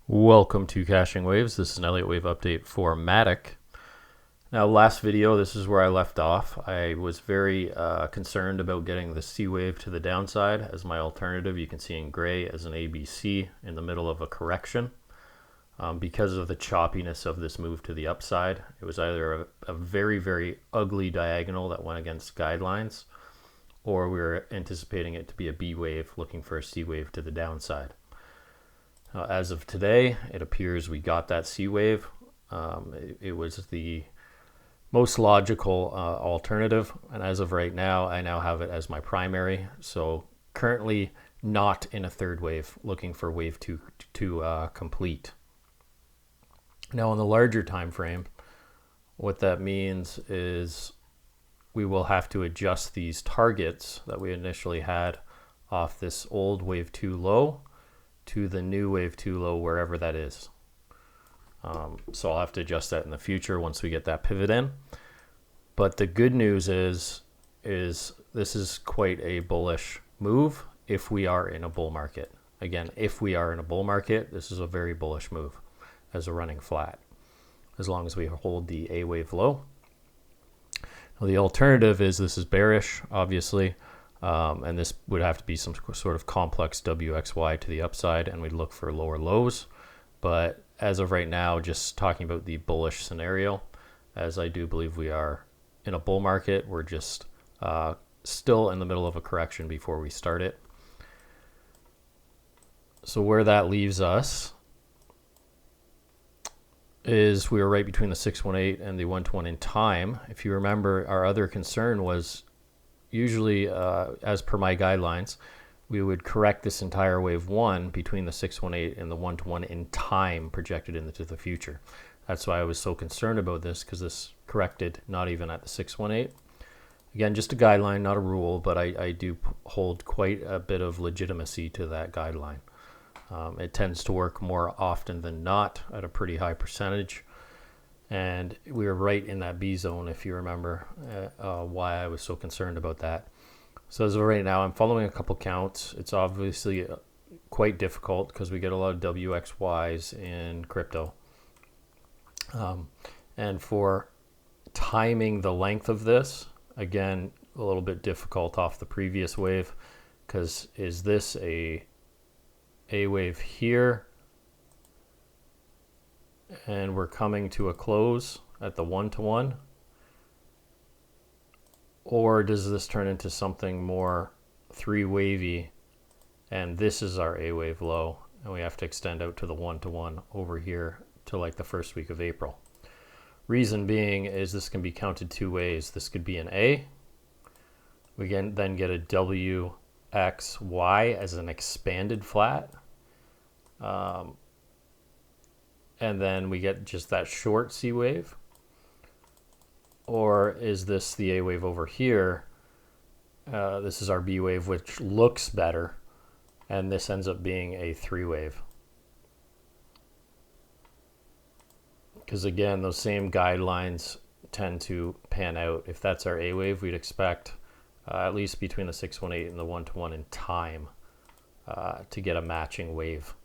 Welcome to Caching Waves. This is an Elliott Wave update for MATIC. Now, last video, this is where I left off. I was very concerned about getting the C wave to the downside as my alternative. You can see in gray as an ABC in the middle of a correction. Because of the choppiness of this move to the upside, it was either a very, very ugly diagonal that went against guidelines, or we were anticipating it to be a B wave looking for a C wave to the downside. As of today, it appears we got that C wave. It was the most logical alternative, and as of right now, I now have it as my primary. So currently not in a third wave, looking for wave two to complete. Now on the larger time frame, what that means is we will have to adjust these targets that we initially had off this old wave 2 low to the new wave 2 low, wherever that is. So I'll have to adjust that in the future once we get that pivot in. But the good news is this is quite a bullish move if we are in a bull market. Again, if we are in a bull market, this is a very bullish move as a running flat, as long as we hold the A wave low. Now, the alternative is this is bearish, obviously. And this would have to be some sort of complex WXY to the upside, and we'd look for lower lows. But as of right now, just talking about the bullish scenario, as I do believe we are in a bull market, we're just still in the middle of a correction before we start it. So where that leaves us is we were right between the 618 and the 1-to-1 in time. If you remember, our other concern was usually, as per my guidelines, we would correct this entire wave 1 between the 618 and the 1-to-1 in time projected into the future. That's why I was so concerned about this, because this corrected not even at the 618. Again, just a guideline, not a rule, but I do hold quite a bit of legitimacy to that guideline. It tends to work more often than not at a pretty high percentage. And we were right in that B zone, if you remember why I was so concerned about that. So as of right now, I'm following a couple counts. It's obviously quite difficult because we get a lot of WXYs in crypto. And for timing the length of this, again, a little bit difficult off the previous wave, because is this a wave here? And we're coming to a close at the 1-to-1, or does this turn into something more three wavy, and this is our A wave low, and we have to extend out to the 1-to-1 over here to like the first week of April. Reason being is this can be counted two ways. This could be an A. We can then get a WXY as an expanded flat. And then we get just that short C wave? Or is this the A wave over here? This is our B wave, which looks better, and this ends up being a three wave. Because again, those same guidelines tend to pan out. If that's our A wave, we'd expect at least between the 618 and the 1-to-1 in time to get a matching wave,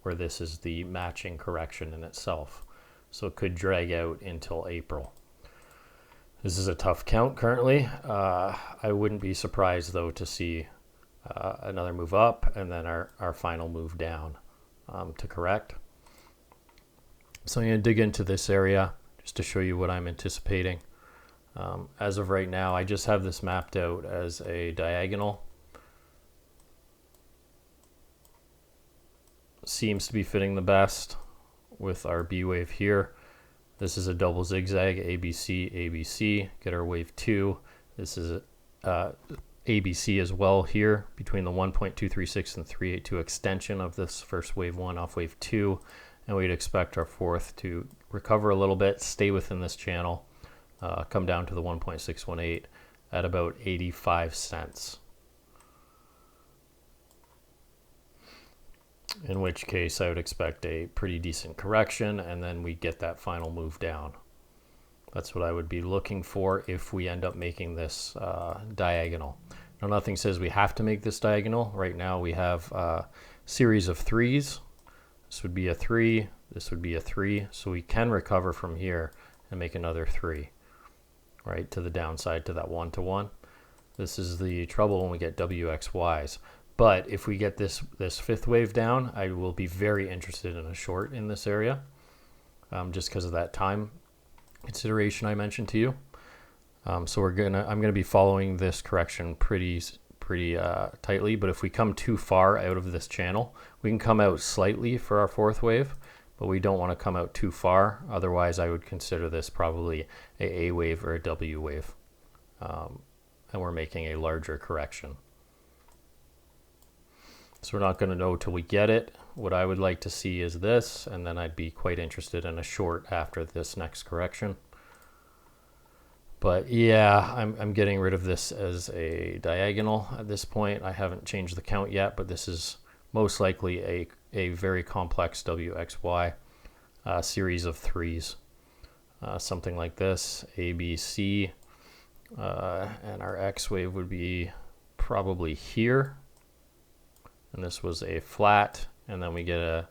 where this is the matching correction in itself. So it could drag out until April. This is a tough count currently. I wouldn't be surprised though to see another move up and then our final move down to correct. So I'm going to dig into this area just to show you what I'm anticipating. As of right now, I just have this mapped out as a diagonal. Seems to be fitting the best with our B wave here. This is a double zigzag, ABC, ABC, get our wave 2. This is ABC as well here between the 1.236 and 382 extension of this first wave 1 off wave 2. And we'd expect our fourth to recover a little bit, stay within this channel, come down to the 1.618 at about 85 cents. In which case I would expect a pretty decent correction, and then we get that final move down. That's what I would be looking for if we end up making this diagonal. Now, nothing says we have to make this diagonal. Right now we have a series of threes This would be a 3, this would be a 3, so we can recover from here and make another 3, right, to the downside to that 1-to-1. This is the trouble when we get WXYs. But if we get this fifth wave down, I will be very interested in a short in this area, just because of that time consideration I mentioned to you. So I'm gonna be following this correction pretty tightly. But if we come too far out of this channel, we can come out slightly for our fourth wave, but we don't want to come out too far. Otherwise, I would consider this probably a wave or a W wave, and we're making a larger correction. So we're not going to know till we get it. What I would like to see is this, and then I'd be quite interested in a short after this next correction. But yeah, I'm getting rid of this as a diagonal at this point. I haven't changed the count yet, but this is most likely a very complex WXY series of threes. Something like this, A, B, C, and our X wave would be probably here. And this was a flat, and then we get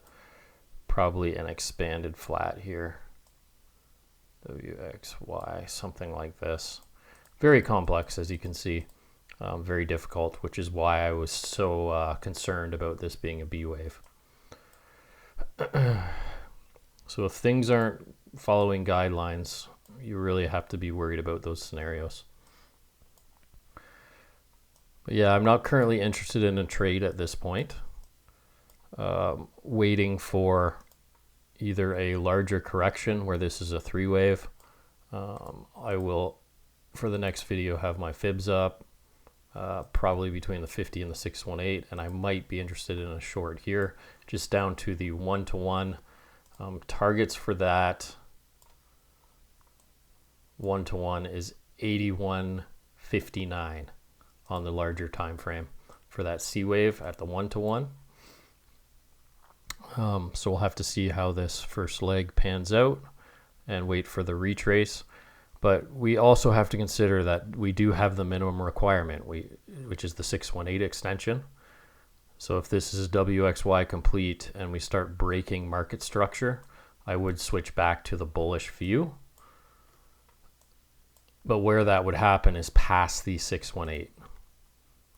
probably an expanded flat here. WXY, something like this. Very complex, as you can see. Very difficult, which is why I was so concerned about this being a B wave. So if things aren't following guidelines, you really have to be worried about those scenarios. But yeah, I'm not currently interested in a trade at this point. Waiting for either a larger correction where this is a 3 wave. I will, for the next video, have my fibs up, probably between the 50 and the 618, and I might be interested in a short here, just down to the 1-to-1. Targets for that 1-to-1 is 81.59 on the larger time frame for that C wave at the 1-to-1. So we'll have to see how this first leg pans out and wait for the retrace. But we also have to consider that we do have the minimum requirement, which is the 618 extension. So if this is WXY complete and we start breaking market structure, I would switch back to the bullish view. But where that would happen is past the 618,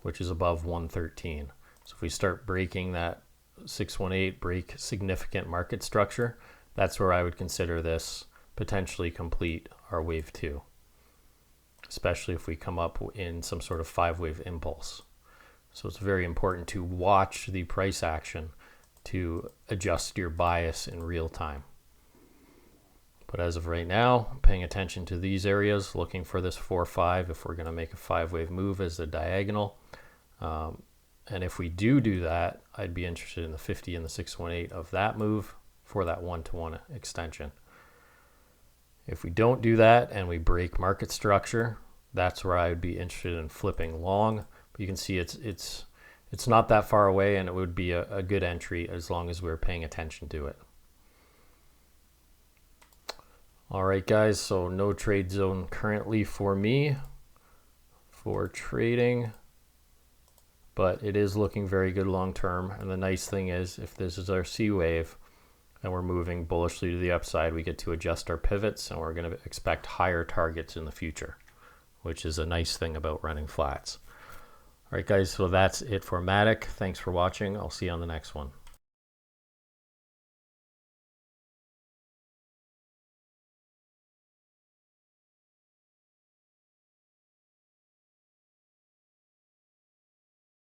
which is above 113. So if we start breaking that 618, break significant market structure, that's where I would consider this potentially complete our wave 2, especially if we come up in some sort of 5-wave impulse. So it's very important to watch the price action to adjust your bias in real time. But as of right now, paying attention to these areas, looking for this 4-5 if we're going to make a 5-wave move as a diagonal. And if we do that, I'd be interested in the 50 and the 618 of that move for that 1-to-1 extension. If we don't do that and we break market structure, that's where I would be interested in flipping long. But you can see it's not that far away, and it would be a good entry as long as we're paying attention to it. All right, guys, so no trade zone currently for me for trading, but it is looking very good long term. And the nice thing is, if this is our C wave and we're moving bullishly to the upside, we get to adjust our pivots, and we're going to expect higher targets in the future, which is a nice thing about running flats. All right, guys, so that's it for MATIC. Thanks for watching. I'll see you on the next one.